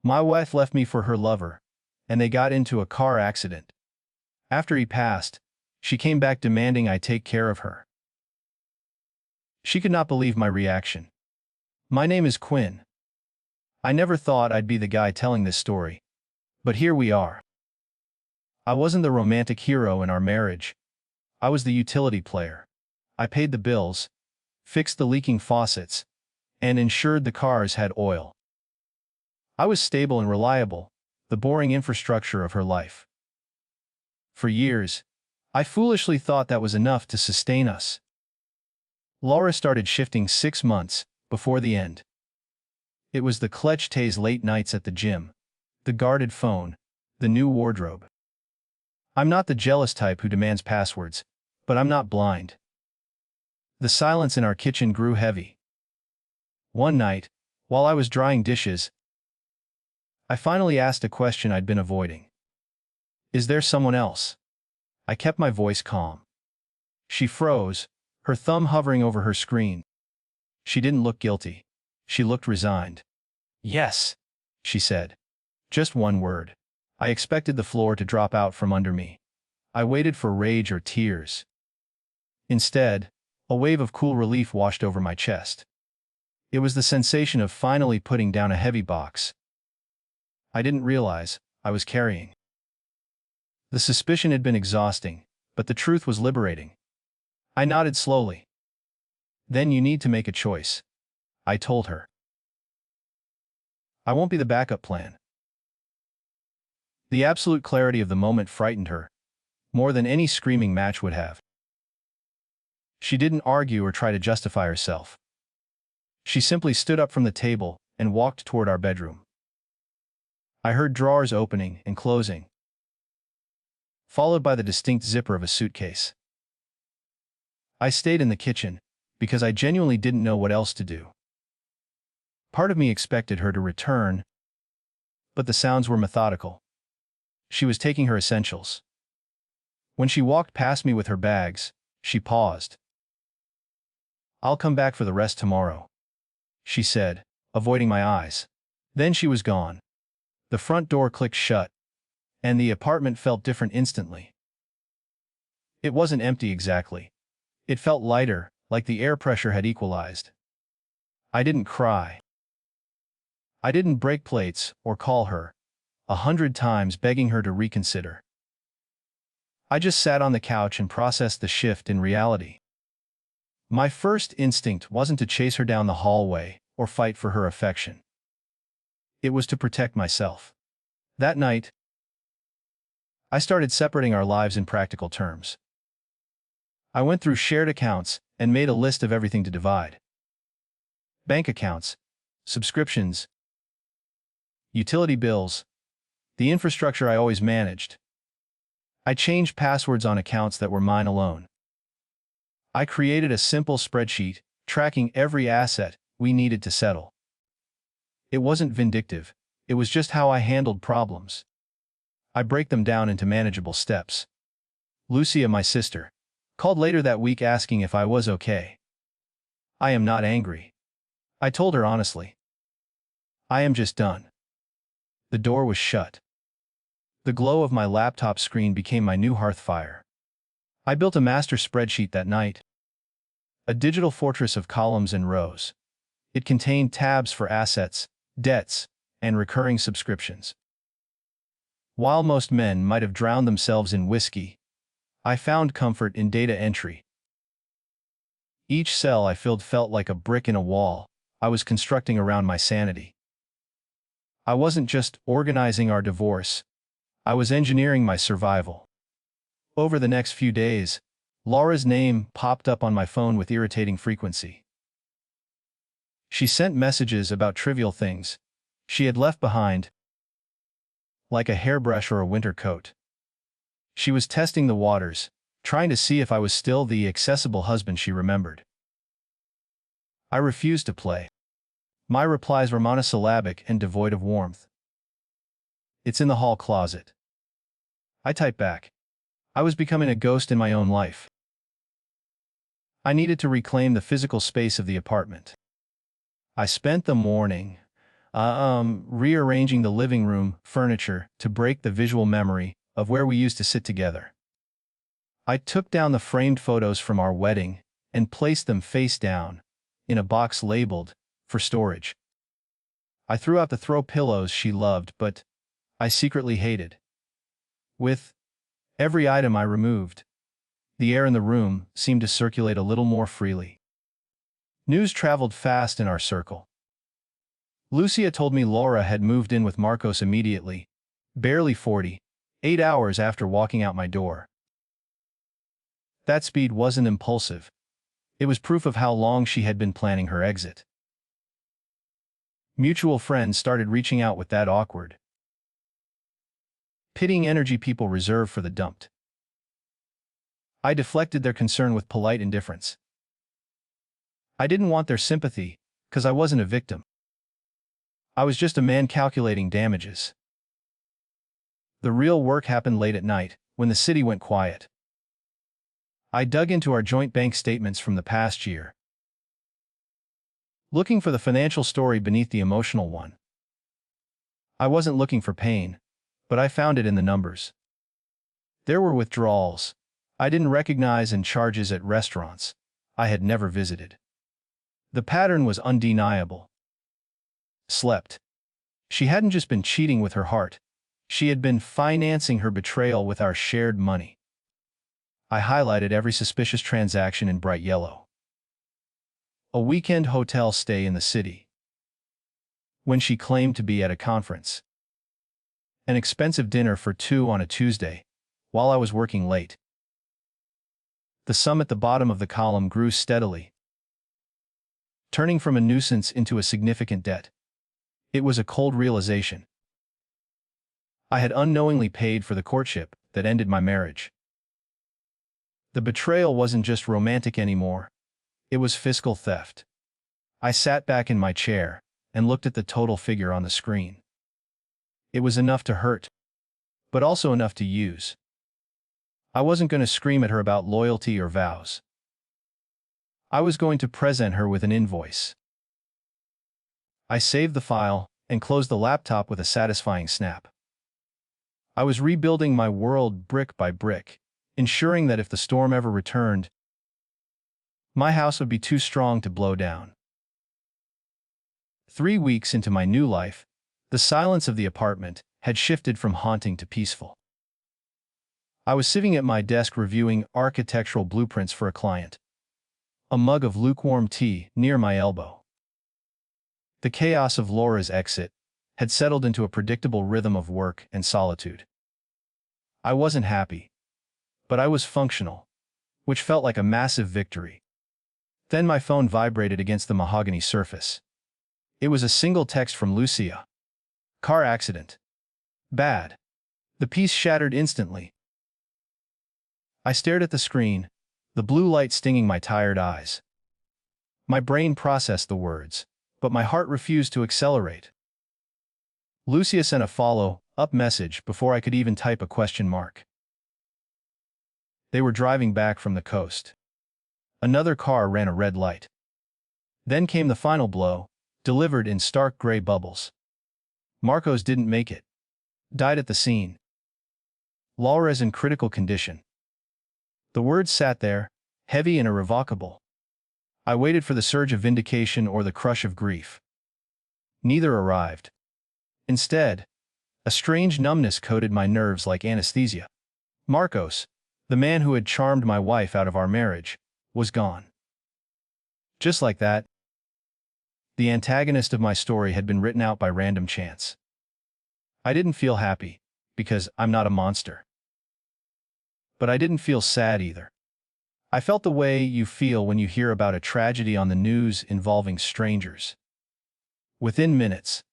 My wife left me for her lover, and they got into a car accident. After he passed, she came back demanding I take care of her. She could not believe my reaction. My name is Quinn. I never thought I'd be the guy telling this story, but here we are. I wasn't the romantic hero in our marriage. I was the utility player. I paid the bills, fixed the leaking faucets, and ensured the cars had oil. I was stable and reliable, the boring infrastructure of her life. For years, I foolishly thought that was enough to sustain us. Laura started shifting 6 months before the end. It was the clutch Tay's late nights at the gym, the guarded phone, the new wardrobe. I'm not the jealous type who demands passwords, but I'm not blind. The silence in our kitchen grew heavy. One night, while I was drying dishes, I finally asked a question I'd been avoiding. Is there someone else? I kept my voice calm. She froze, her thumb hovering over her screen. She didn't look guilty. She looked resigned. Yes, she said. Just one word. I expected the floor to drop out from under me. I waited for rage or tears. Instead, a wave of cool relief washed over my chest. It was the sensation of finally putting down a heavy box I didn't realize I was carrying. The suspicion had been exhausting, but the truth was liberating. I nodded slowly. Then you need to make a choice, I told her. I won't be the backup plan. The absolute clarity of the moment frightened her, more than any screaming match would have. She didn't argue or try to justify herself. She simply stood up from the table and walked toward our bedroom. I heard drawers opening and closing, followed by the distinct zipper of a suitcase. I stayed in the kitchen because I genuinely didn't know what else to do. Part of me expected her to return, but the sounds were methodical. She was taking her essentials. When she walked past me with her bags, she paused. I'll come back for the rest tomorrow, she said, avoiding my eyes. Then she was gone. The front door clicked shut, and the apartment felt different instantly. It wasn't empty exactly. It felt lighter, like the air pressure had equalized. I didn't cry. I didn't break plates or call her 100 times begging her to reconsider. I just sat on the couch and processed the shift in reality. My first instinct wasn't to chase her down the hallway or fight for her affection. It was to protect myself. That night, I started separating our lives in practical terms. I went through shared accounts and made a list of everything to divide. Bank accounts, subscriptions, utility bills, the infrastructure I always managed. I changed passwords on accounts that were mine alone. I created a simple spreadsheet, tracking every asset we needed to settle. It wasn't vindictive, it was just how I handled problems. I break them down into manageable steps. Lucia, my sister, called later that week asking if I was okay. I am not angry. I told her honestly. I am just done. The door was shut. The glow of my laptop screen became my new hearth fire. I built a master spreadsheet that night. A digital fortress of columns and rows. It contained tabs for assets, debts, and recurring subscriptions. While most men might have drowned themselves in whiskey, I found comfort in data entry. Each cell I filled felt like a brick in a wall I was constructing around my sanity. I wasn't just organizing our divorce, I was engineering my survival. Over the next few days, Laura's name popped up on my phone with irritating frequency. She sent messages about trivial things she had left behind, like a hairbrush or a winter coat. She was testing the waters, trying to see if I was still the accessible husband she remembered. I refused to play. My replies were monosyllabic and devoid of warmth. It's in the hall closet. I typed back. I was becoming a ghost in my own life. I needed to reclaim the physical space of the apartment. I spent the morning rearranging the living room furniture to break the visual memory of where we used to sit together. I took down the framed photos from our wedding and placed them face down in a box labeled for storage. I threw out the throw pillows she loved, but I secretly hated. With every item I removed, the air in the room seemed to circulate a little more freely. News traveled fast in our circle. Lucia told me Laura had moved in with Marcos immediately, barely 48 hours after walking out my door. That speed wasn't impulsive. It was proof of how long she had been planning her exit. Mutual friends started reaching out with that awkward, pitying energy people reserve for the dumped. I deflected their concern with polite indifference. I didn't want their sympathy, because I wasn't a victim. I was just a man calculating damages. The real work happened late at night, when the city went quiet. I dug into our joint bank statements from the past year, looking for the financial story beneath the emotional one. I wasn't looking for pain, but I found it in the numbers. There were withdrawals I didn't recognize and charges at restaurants I had never visited. The pattern was undeniable. Slept. She hadn't just been cheating with her heart, she had been financing her betrayal with our shared money. I highlighted every suspicious transaction in bright yellow. A weekend hotel stay in the city, when she claimed to be at a conference. An expensive dinner for two on a Tuesday, while I was working late. The sum at the bottom of the column grew steadily, turning from a nuisance into a significant debt. It was a cold realization. I had unknowingly paid for the courtship that ended my marriage. The betrayal wasn't just romantic anymore, it was fiscal theft. I sat back in my chair and looked at the total figure on the screen. It was enough to hurt, but also enough to use. I wasn't going to scream at her about loyalty or vows. I was going to present her with an invoice. I saved the file and closed the laptop with a satisfying snap. I was rebuilding my world brick by brick, ensuring that if the storm ever returned, my house would be too strong to blow down. 3 weeks into my new life, the silence of the apartment had shifted from haunting to peaceful. I was sitting at my desk reviewing architectural blueprints for a client, a mug of lukewarm tea near my elbow. The chaos of Laura's exit had settled into a predictable rhythm of work and solitude. I wasn't happy, but I was functional, which felt like a massive victory. Then my phone vibrated against the mahogany surface. It was a single text from Lucia. Car accident. Bad. The piece shattered instantly. I stared at the screen, the blue light stinging my tired eyes. My brain processed the words, but my heart refused to accelerate. Lucia sent a follow-up message before I could even type a question mark. They were driving back from the coast. Another car ran a red light. Then came the final blow, delivered in stark gray bubbles. Marcos didn't make it. Died at the scene. Laura's in critical condition. The words sat there, heavy and irrevocable. I waited for the surge of vindication or the crush of grief. Neither arrived. Instead, a strange numbness coated my nerves like anesthesia. Marcos, the man who had charmed my wife out of our marriage, was gone. Just like that, the antagonist of my story had been written out by random chance. I didn't feel happy, because I'm not a monster. But I didn't feel sad either. I felt the way you feel when you hear about a tragedy on the news involving strangers. Within minutes,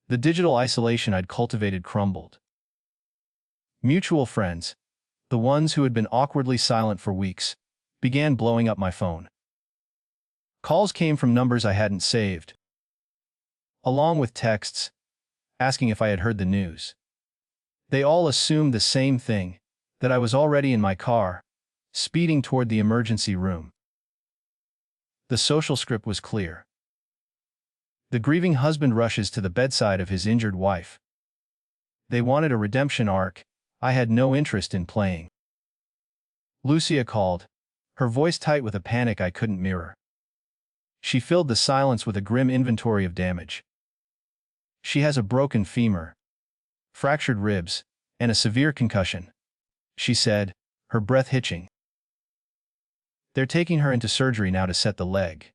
the digital isolation I'd cultivated crumbled. Mutual friends, the ones who had been awkwardly silent for weeks, began blowing up my phone. Calls came from numbers I hadn't saved, along with texts asking if I had heard the news. They all assumed the same thing, that I was already in my car, speeding toward the emergency room. The social script was clear. The grieving husband rushes to the bedside of his injured wife. They wanted a redemption arc I had no interest in playing. Lucia called, her voice tight with a panic I couldn't mirror. She filled the silence with a grim inventory of damage. She has a broken femur, fractured ribs, and a severe concussion, she said, her breath hitching. They're taking her into surgery now to set the leg.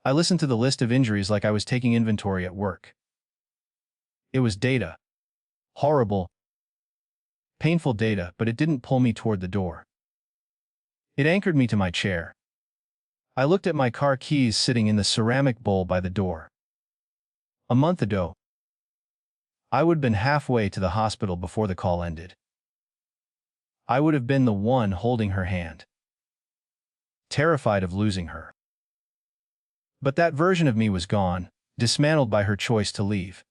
I listened to the list of injuries like I was taking inventory at work. It was data. Horrible, painful data, but it didn't pull me toward the door. It anchored me to my chair. I looked at my car keys sitting in the ceramic bowl by the door. A month ago, I would have been halfway to the hospital before the call ended. I would have been the one holding her hand, terrified of losing her. But that version of me was gone, dismantled by her choice to leave.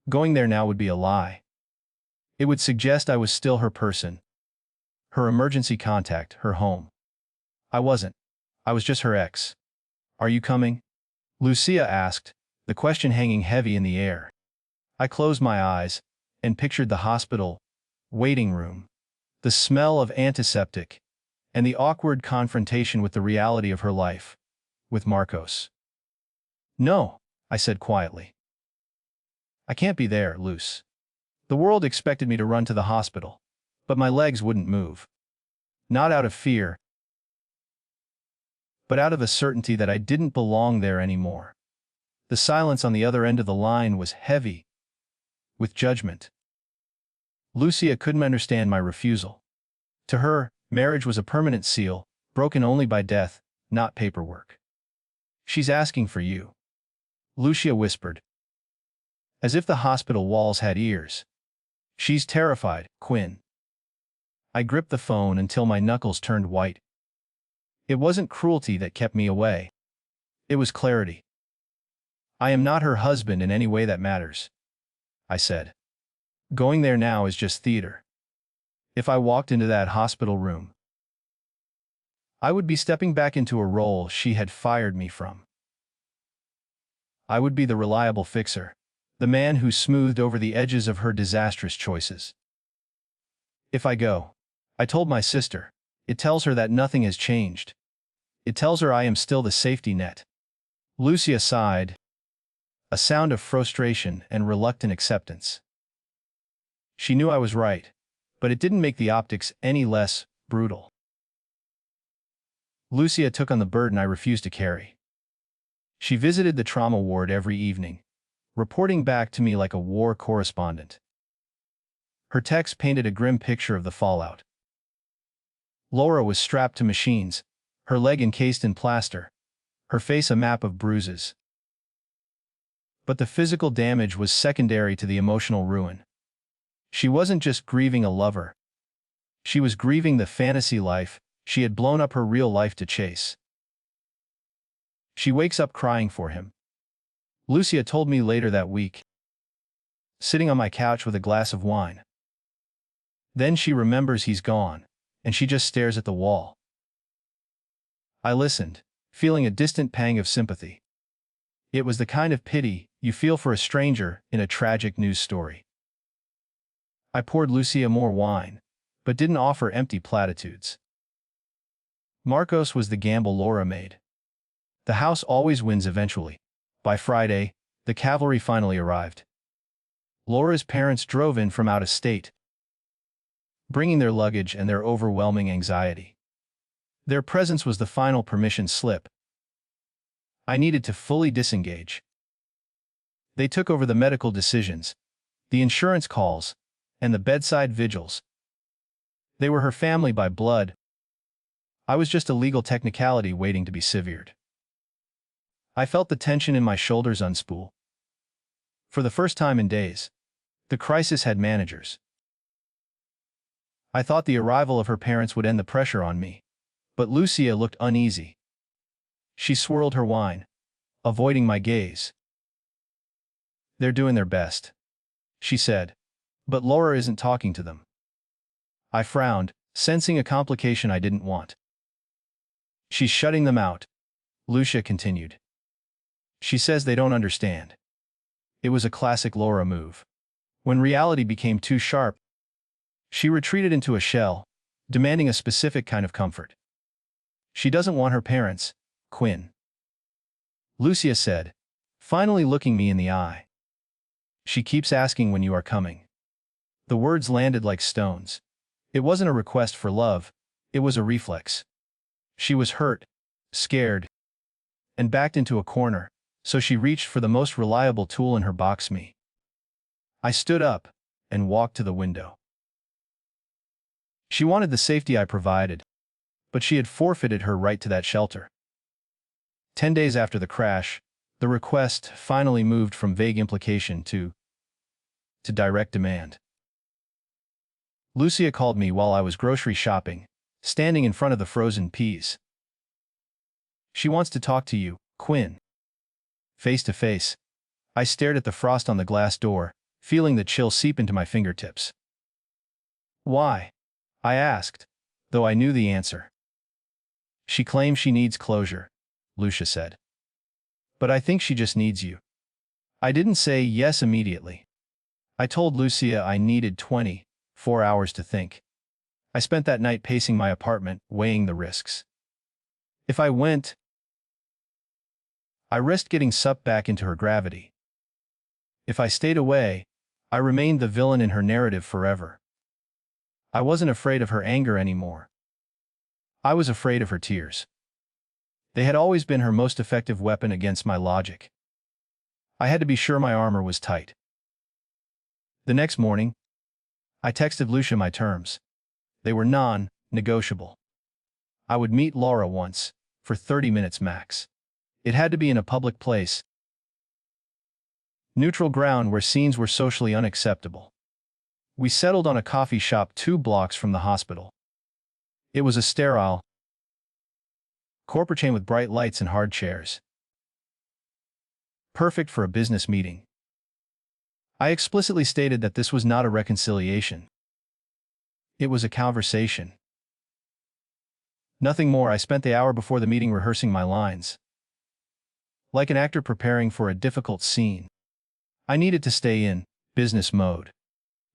Going there now would be a lie. It would suggest I was still her person, her emergency contact, her home. I wasn't. I was just her ex. Are you coming? Lucia asked, the question hanging heavy in the air. I closed my eyes and pictured the hospital, waiting room, the smell of antiseptic, and the awkward confrontation with the reality of her life, with Marcos. No, I said quietly. I can't be there, Luce. The world expected me to run to the hospital, but my legs wouldn't move. Not out of fear, but out of a certainty that I didn't belong there anymore. The silence on the other end of the line was heavy with judgment. Lucia couldn't understand my refusal. To her, marriage was a permanent seal, broken only by death, not paperwork. She's asking for you, Lucia whispered, as if the hospital walls had ears. She's terrified, Quinn. I gripped the phone until my knuckles turned white. It wasn't cruelty that kept me away. It was clarity. I am not her husband in any way that matters, I said. Going there now is just theater. If I walked into that hospital room, I would be stepping back into a role she had fired me from. I would be the reliable fixer, the man who smoothed over the edges of her disastrous choices. If I go, I told my sister, it tells her that nothing has changed. It tells her I am still the safety net. Lucia sighed, a sound of frustration and reluctant acceptance. She knew I was right, but it didn't make the optics any less brutal. Lucia took on the burden I refused to carry. She visited the trauma ward every evening, reporting back to me like a war correspondent. Her text painted a grim picture of the fallout. Laura was strapped to machines, her leg encased in plaster, her face a map of bruises. But the physical damage was secondary to the emotional ruin. She wasn't just grieving a lover. She was grieving the fantasy life she had blown up her real life to chase. She wakes up crying for him, Lucia told me later that week, sitting on my couch with a glass of wine. Then she remembers he's gone, and she just stares at the wall. I listened, feeling a distant pang of sympathy. It was the kind of pity you feel for a stranger in a tragic news story. I poured Lucia more wine, but didn't offer empty platitudes. Marcos was the gamble Laura made. The house always wins eventually. By Friday, the cavalry finally arrived. Laura's parents drove in from out of state, bringing their luggage and their overwhelming anxiety. Their presence was the final permission slip. I needed to fully disengage. They took over the medical decisions, the insurance calls, and the bedside vigils. They were her family by blood. I was just a legal technicality waiting to be severed. I felt the tension in my shoulders unspool. For the first time in days, the crisis had managers. I thought the arrival of her parents would end the pressure on me, but Lucia looked uneasy. She swirled her wine, avoiding my gaze. They're doing their best, she said, but Laura isn't talking to them. I frowned, sensing a complication I didn't want. She's shutting them out, Lucia continued. She says they don't understand. It was a classic Laura move. When reality became too sharp, she retreated into a shell, demanding a specific kind of comfort. She doesn't want her parents, Quinn. Lucia said, finally looking me in the eye. She keeps asking when you are coming. The words landed like stones. It wasn't a request for love, it was a reflex. She was hurt, scared, and backed into a corner, so she reached for the most reliable tool in her box, me. I stood up and walked to the window. She wanted the safety I provided, but she had forfeited her right to that shelter. 10 days after the crash, the request finally moved from vague implication to direct demand. Lucia called me while I was grocery shopping, standing in front of the frozen peas. She wants to talk to you, Quinn. Face to face, I stared at the frost on the glass door, feeling the chill seep into my fingertips. Why? I asked, though I knew the answer. She claims she needs closure, Lucia said. But I think she just needs you. I didn't say yes immediately. I told Lucia I needed 24 hours to think. I spent that night pacing my apartment, weighing the risks. If I went, I risked getting sucked back into her gravity. If I stayed away, I remained the villain in her narrative forever. I wasn't afraid of her anger anymore. I was afraid of her tears. They had always been her most effective weapon against my logic. I had to be sure my armor was tight. The next morning, I texted Lucia my terms. They were non-negotiable. I would meet Laura once, for 30 minutes max. It had to be in a public place. Neutral ground where scenes were socially unacceptable. We settled on a coffee shop 2 blocks from the hospital. It was a sterile corporate chain with bright lights and hard chairs. Perfect for a business meeting. I explicitly stated that this was not a reconciliation. It was a conversation. Nothing more. I spent the hour before the meeting rehearsing my lines. Like an actor preparing for a difficult scene. I needed to stay in business mode.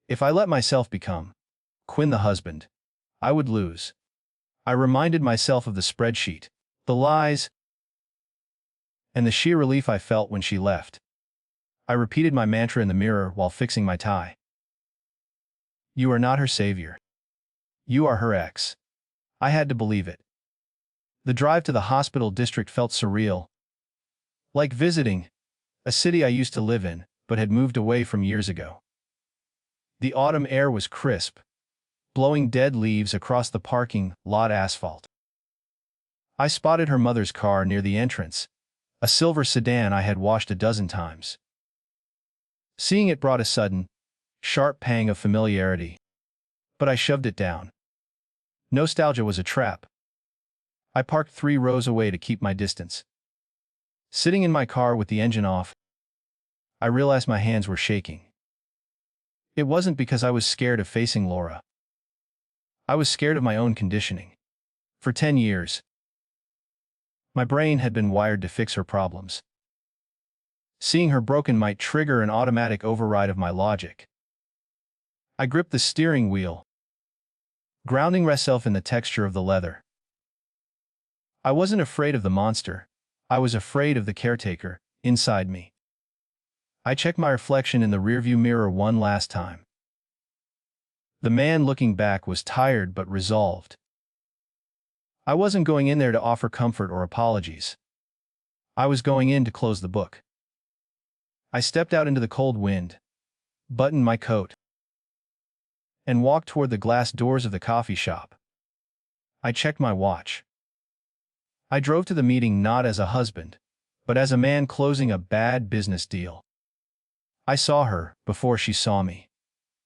If I let myself become Quinn the husband, I would lose. I reminded myself of the spreadsheet, the lies, and the sheer relief I felt when she left. I repeated my mantra in the mirror while fixing my tie. You are not her savior. You are her ex. I had to believe it. The drive to the hospital district felt surreal. Like visiting a city I used to live in, but had moved away from years ago. The autumn air was crisp, blowing dead leaves across the parking lot asphalt. I spotted her mother's car near the entrance, a silver sedan I had washed a dozen times. Seeing it brought a sudden, sharp pang of familiarity, but I shoved it down. Nostalgia was a trap. I parked 3 rows away to keep my distance. Sitting in my car with the engine off, I realized my hands were shaking. It wasn't because I was scared of facing Laura. I was scared of my own conditioning. For 10 years, my brain had been wired to fix her problems. Seeing her broken might trigger an automatic override of my logic. I gripped the steering wheel, grounding myself in the texture of the leather. I wasn't afraid of the monster, I was afraid of the caretaker inside me. I checked my reflection in the rearview mirror one last time. The man looking back was tired but resolved. I wasn't going in there to offer comfort or apologies. I was going in to close the book. I stepped out into the cold wind, buttoned my coat, and walked toward the glass doors of the coffee shop. I checked my watch. I drove to the meeting not as a husband, but as a man closing a bad business deal. I saw her before she saw me.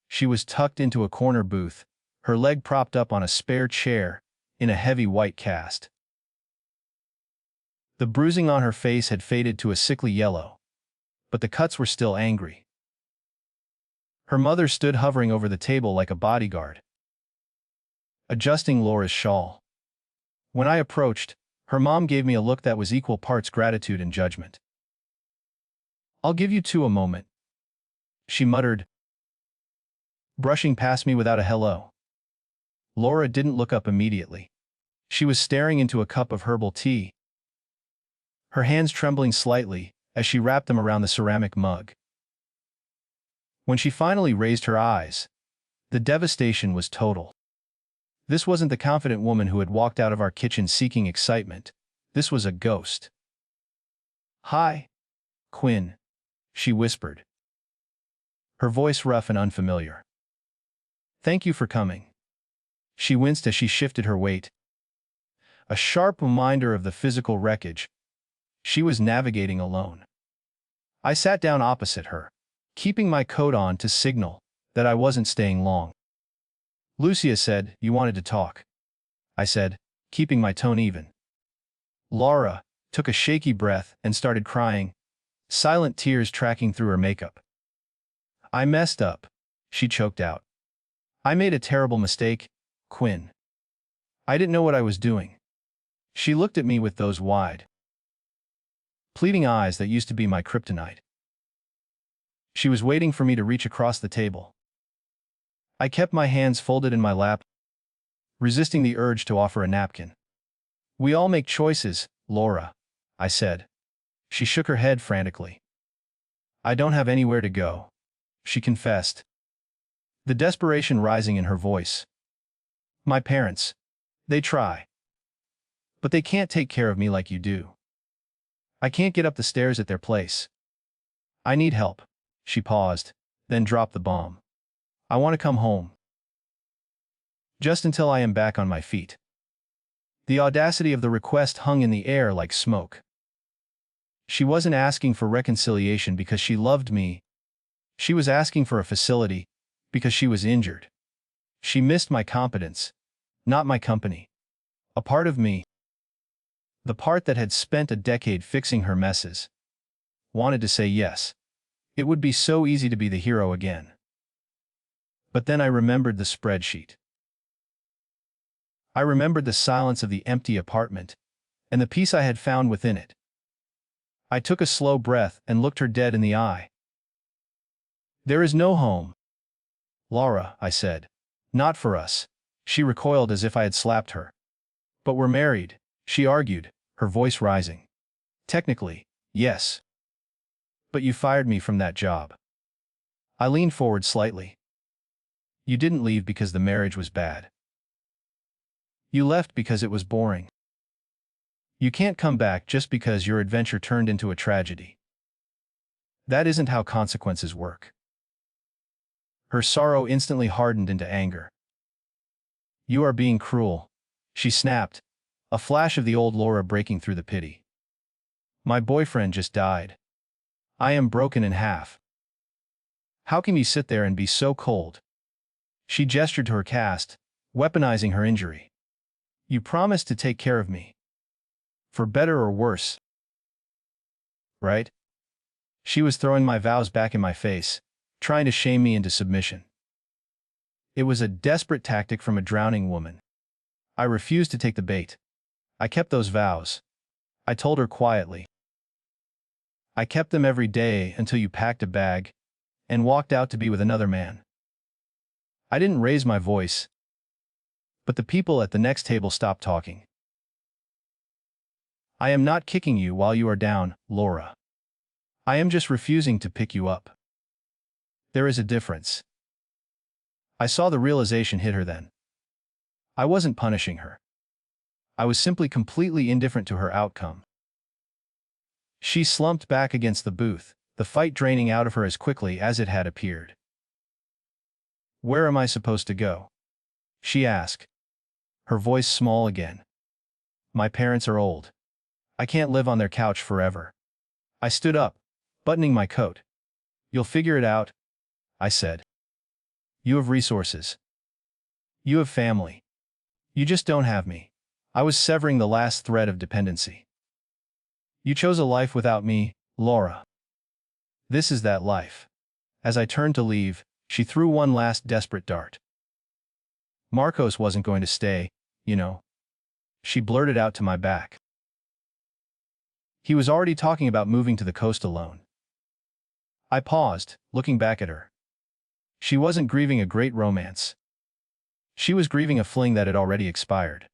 She was tucked into a corner booth, her leg propped up on a spare chair, in a heavy white cast. The bruising on her face had faded to a sickly yellow, but the cuts were still angry. Her mother stood hovering over the table like a bodyguard, adjusting Laura's shawl. When I approached, her mom gave me a look that was equal parts gratitude and judgment. I'll give you two a moment, she muttered, brushing past me without a hello. Laura didn't look up immediately. She was staring into a cup of herbal tea, her hands trembling slightly as she wrapped them around the ceramic mug. When she finally raised her eyes, the devastation was total. This wasn't the confident woman who had walked out of our kitchen seeking excitement. This was a ghost. "Hi, Quinn," she whispered, her voice rough and unfamiliar. "Thank you for coming." She winced as she shifted her weight, a sharp reminder of the physical wreckage she was navigating alone. I sat down opposite her, keeping my coat on to signal that I wasn't staying long. "Lucia said you wanted to talk," I said, keeping my tone even. Laura took a shaky breath and started crying, silent tears tracking through her makeup. "I messed up," she choked out. "I made a terrible mistake, Quinn. I didn't know what I was doing." She looked at me with those wide, pleading eyes that used to be my kryptonite. She was waiting for me to reach across the table. I kept my hands folded in my lap, resisting the urge to offer a napkin. "We all make choices, Laura," I said. She shook her head frantically. "I don't have anywhere to go," she confessed, the desperation rising in her voice. "My parents, they try, but they can't take care of me like you do. I can't get up the stairs at their place. I need help." She paused, then dropped the bomb. "I want to come home. Just until I am back on my feet." The audacity of the request hung in the air like smoke. She wasn't asking for reconciliation because she loved me. She was asking for a facility because she was injured. She missed my competence, not my company. A part of me, the part that had spent a decade fixing her messes, wanted to say yes. It would be so easy to be the hero again. But then I remembered the spreadsheet. I remembered the silence of the empty apartment, and the peace I had found within it. I took a slow breath and looked her dead in the eye. "There is no home, Laura," I said. "Not for us." She recoiled as if I had slapped her. "But we're married," she argued, her voice rising. "Technically, yes. But you fired me from that job." I leaned forward slightly. "You didn't leave because the marriage was bad. You left because it was boring. You can't come back just because your adventure turned into a tragedy. That isn't how consequences work." Her sorrow instantly hardened into anger. "You are being cruel," she snapped, a flash of the old Laura breaking through the pity. "My boyfriend just died. I am broken in half. How can you sit there and be so cold?" She gestured to her cast, weaponizing her injury. "You promised to take care of me. For better or worse. Right?" She was throwing my vows back in my face, trying to shame me into submission. It was a desperate tactic from a drowning woman. I refused to take the bait. "I kept those vows," I told her quietly. "I kept them every day until you packed a bag and walked out to be with another man." I didn't raise my voice, but the people at the next table stopped talking. "I am not kicking you while you are down, Laura. I am just refusing to pick you up. There is a difference." I saw the realization hit her then. I wasn't punishing her. I was simply completely indifferent to her outcome. She slumped back against the booth, the fight draining out of her as quickly as it had appeared. "Where am I supposed to go?" she asked, her voice small again. "My parents are old. I can't live on their couch forever." I stood up, buttoning my coat. "You'll figure it out," I said. "You have resources. You have family. You just don't have me." I was severing the last thread of dependency. "You chose a life without me, Laura. This is that life." As I turned to leave, she threw one last desperate dart. "Marcos wasn't going to stay, you know," she blurted out to my back. "He was already talking about moving to the coast alone. I paused, looking back at her. She wasn't grieving a great romance. She was grieving a fling that had already expired.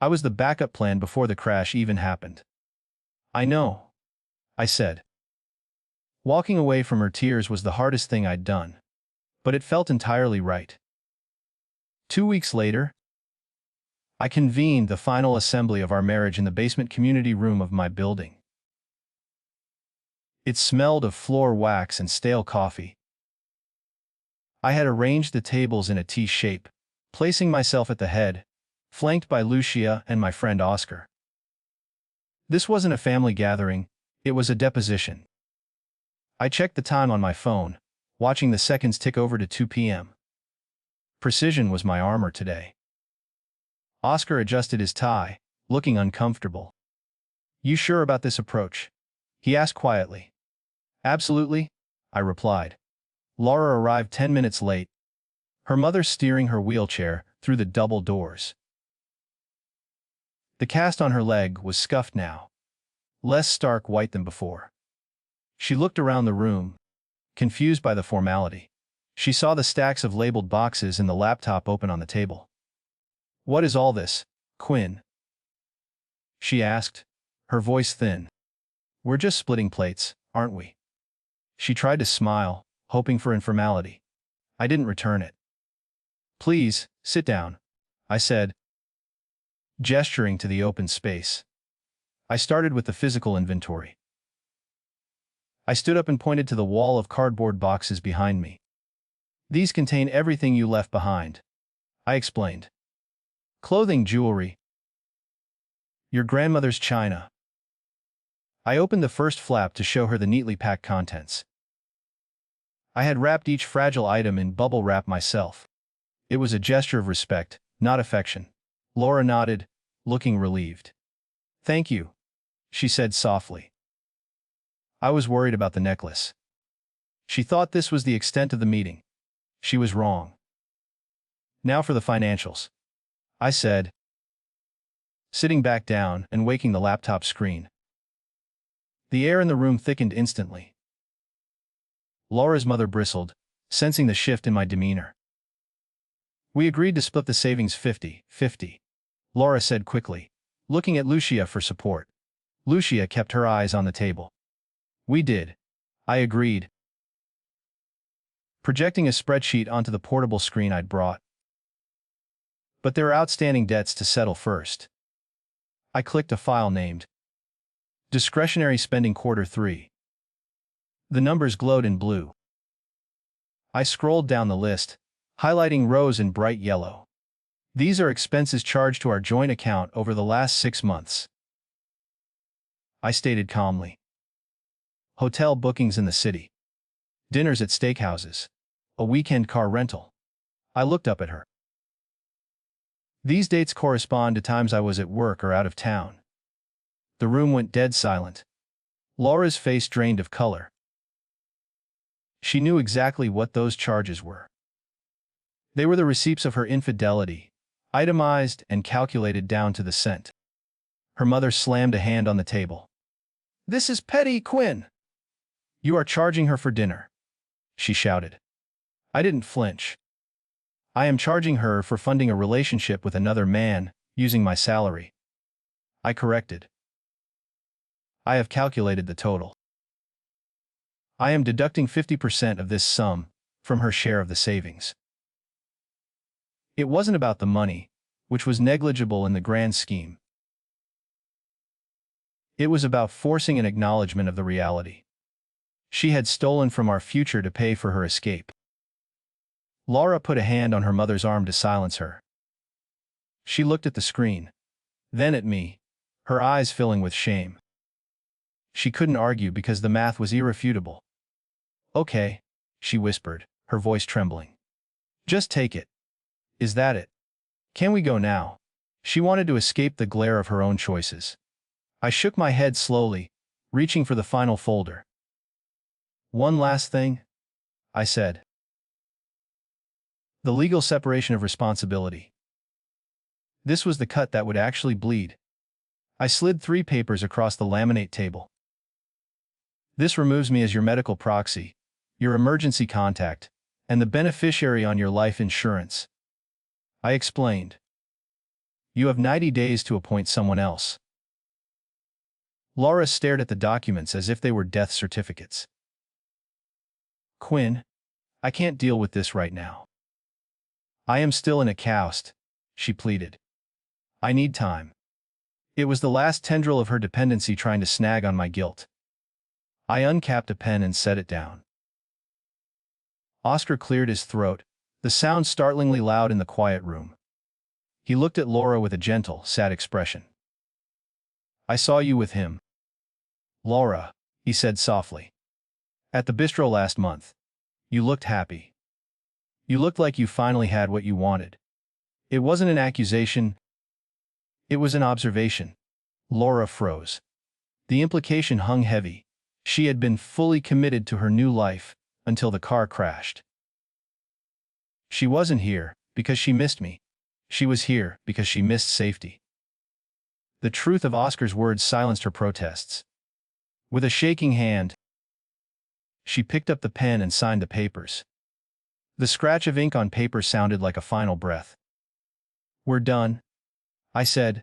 I was the backup plan before the crash even happened. I know, I said. Walking away from her tears was the hardest thing I'd done. But it felt entirely right. 2 weeks later, I convened the final assembly of our marriage in the basement community room of my building. It smelled of floor wax and stale coffee. I had arranged the tables in a T shape, placing myself at the head, flanked by Lucia and my friend Oscar. This wasn't a family gathering, it was a deposition. I checked the time on my phone, watching the seconds tick over to 2 p.m. Precision was my armor today. Oscar adjusted his tie, looking uncomfortable. "You sure about this approach?" he asked quietly. "Absolutely," I replied. Laura arrived 10 minutes late, her mother steering her wheelchair through the double doors. The cast on her leg was scuffed now, less stark white than before. She looked around the room, confused by the formality. She saw the stacks of labeled boxes and the laptop open on the table. "What is all this, Quinn?" she asked, her voice thin. "We're just splitting plates, aren't we?" She tried to smile, hoping for informality. I didn't return it. "Please, sit down," I said, gesturing to the open space. I started with the physical inventory. I stood up and pointed to the wall of cardboard boxes behind me. "These contain everything you left behind," I explained. "Clothing, jewelry, your grandmother's china." I opened the first flap to show her the neatly packed contents. I had wrapped each fragile item in bubble wrap myself. It was a gesture of respect, not affection. Laura nodded, looking relieved. "Thank you," she said softly. I was worried about the necklace. She thought this was the extent of the meeting. She was wrong. "Now for the financials," I said, sitting back down and waking the laptop screen. The air in the room thickened instantly. Laura's mother bristled, sensing the shift in my demeanor. "We agreed to split the savings 50-50, Laura said quickly, looking at Lucia for support. Lucia kept her eyes on the table. "We did," I agreed, projecting a spreadsheet onto the portable screen I'd brought. "But there are outstanding debts to settle first." I clicked a file named Discretionary Spending Quarter 3. The numbers glowed in blue. I scrolled down the list, highlighting rows in bright yellow. "These are expenses charged to our joint account over the last 6 months," I stated calmly. "Hotel bookings in the city, dinners at steakhouses, a weekend car rental." I looked up at her. These dates correspond to times I was at work or out of town. The room went dead silent. Laura's face drained of color. She knew exactly what those charges were. They were the receipts of her infidelity, itemized and calculated down to the cent. Her mother slammed a hand on the table. "This is petty, Quinn. You are charging her for dinner," she shouted. I didn't flinch. "I am charging her for funding a relationship with another man, using my salary," I corrected. "I have calculated the total. I am deducting 50% of this sum from her share of the savings." It wasn't about the money, which was negligible in the grand scheme. It was about forcing an acknowledgement of the reality. She had stolen from our future to pay for her escape. Laura put a hand on her mother's arm to silence her. She looked at the screen, then at me, her eyes filling with shame. She couldn't argue because the math was irrefutable. "Okay," she whispered, her voice trembling. "Just take it. Is that it? Can we go now?" She wanted to escape the glare of her own choices. I shook my head slowly, reaching for the final folder. "One last thing," I said. "The legal separation of responsibility." This was the cut that would actually bleed. I slid 3 papers across the laminate table. This removes me as your medical proxy, your emergency contact, and the beneficiary on your life insurance. I explained. You have 90 days to appoint someone else. Laura stared at the documents as if they were death certificates. Quinn, I can't deal with this right now. I am still in a cast, she pleaded. I need time. It was the last tendril of her dependency trying to snag on my guilt. I uncapped a pen and set it down. Oscar cleared his throat, the sound startlingly loud in the quiet room. He looked at Laura with a gentle, sad expression. I saw you with him. Laura, he said softly. At the bistro last month. You looked happy. You looked like you finally had what you wanted. It wasn't an accusation. It was an observation. Laura froze. The implication hung heavy. She had been fully committed to her new life until the car crashed. She wasn't here because she missed me. She was here because she missed safety. The truth of Oscar's words silenced her protests. With a shaking hand, she picked up the pen and signed the papers. The scratch of ink on paper sounded like a final breath. We're done, I said,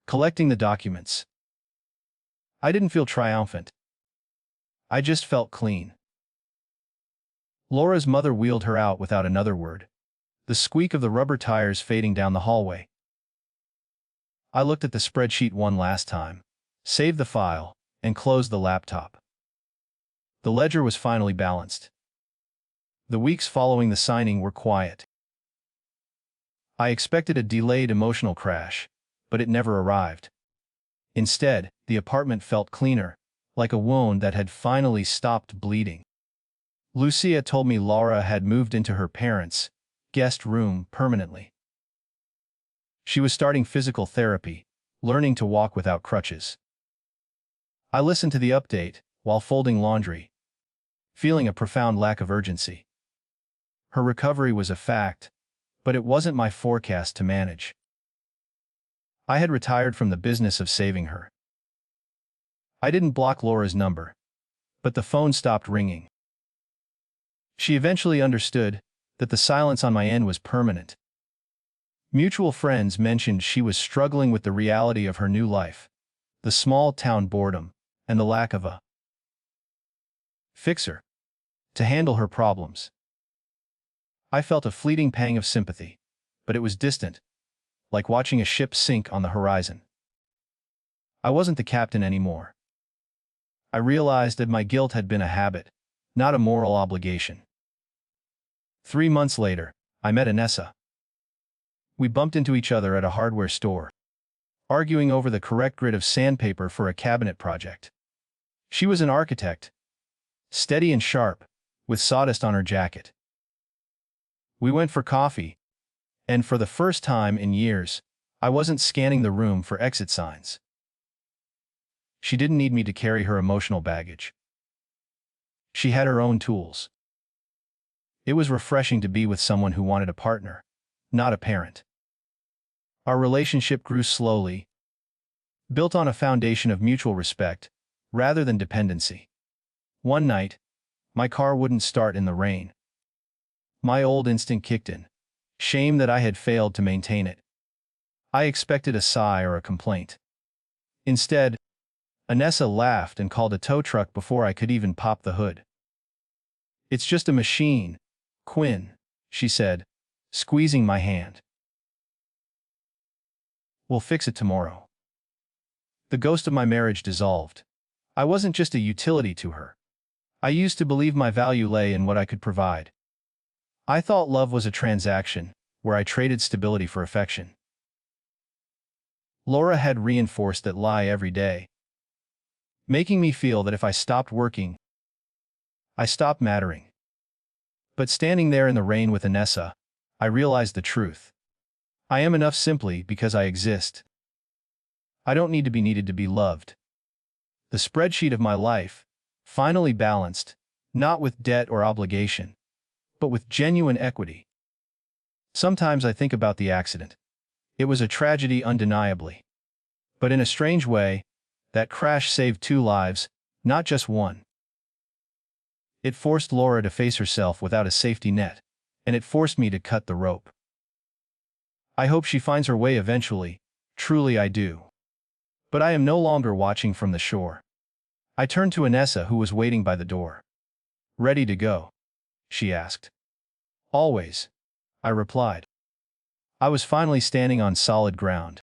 collecting the documents. I didn't feel triumphant. I just felt clean. Laura's mother wheeled her out without another word, the squeak of the rubber tires fading down the hallway. I looked at the spreadsheet one last time, saved the file, and closed the laptop. The ledger was finally balanced. The weeks following the signing were quiet. I expected a delayed emotional crash, but it never arrived. Instead, the apartment felt cleaner, like a wound that had finally stopped bleeding. Lucia told me Laura had moved into her parents' guest room permanently. She was starting physical therapy, learning to walk without crutches. I listened to the update while folding laundry, feeling a profound lack of urgency. Her recovery was a fact, but it wasn't my forecast to manage. I had retired from the business of saving her. I didn't block Laura's number, but the phone stopped ringing. She eventually understood that the silence on my end was permanent. Mutual friends mentioned she was struggling with the reality of her new life, the small-town boredom, and the lack of a fixer to handle her problems. I felt a fleeting pang of sympathy, but it was distant, like watching a ship sink on the horizon. I wasn't the captain anymore. I realized that my guilt had been a habit, not a moral obligation. 3 months later, I met Anessa. We bumped into each other at a hardware store, arguing over the correct grid of sandpaper for a cabinet project. She was an architect, steady and sharp, with sawdust on her jacket. We went for coffee, and for the first time in years, I wasn't scanning the room for exit signs. She didn't need me to carry her emotional baggage. She had her own tools. It was refreshing to be with someone who wanted a partner, not a parent. Our relationship grew slowly, built on a foundation of mutual respect, rather than dependency. One night, my car wouldn't start in the rain. My old instinct kicked in, shame that I had failed to maintain it. I expected a sigh or a complaint. Instead, Anessa laughed and called a tow truck before I could even pop the hood. It's just a machine, Quinn, she said, squeezing my hand. We'll fix it tomorrow. The ghost of my marriage dissolved. I wasn't just a utility to her. I used to believe my value lay in what I could provide. I thought love was a transaction, where I traded stability for affection. Laura had reinforced that lie every day, making me feel that if I stopped working, I stopped mattering. But standing there in the rain with Anessa, I realized the truth. I am enough simply because I exist. I don't need to be needed to be loved. The spreadsheet of my life, finally balanced, not with debt or obligation, but with genuine equity. Sometimes I think about the accident. It was a tragedy undeniably. But in a strange way, that crash saved 2 lives, not just one. It forced Laura to face herself without a safety net, and it forced me to cut the rope. I hope she finds her way eventually, truly I do. But I am no longer watching from the shore. I turned to Inessa, who was waiting by the door. "Ready to go?" she asked. "Always," I replied. I was finally standing on solid ground.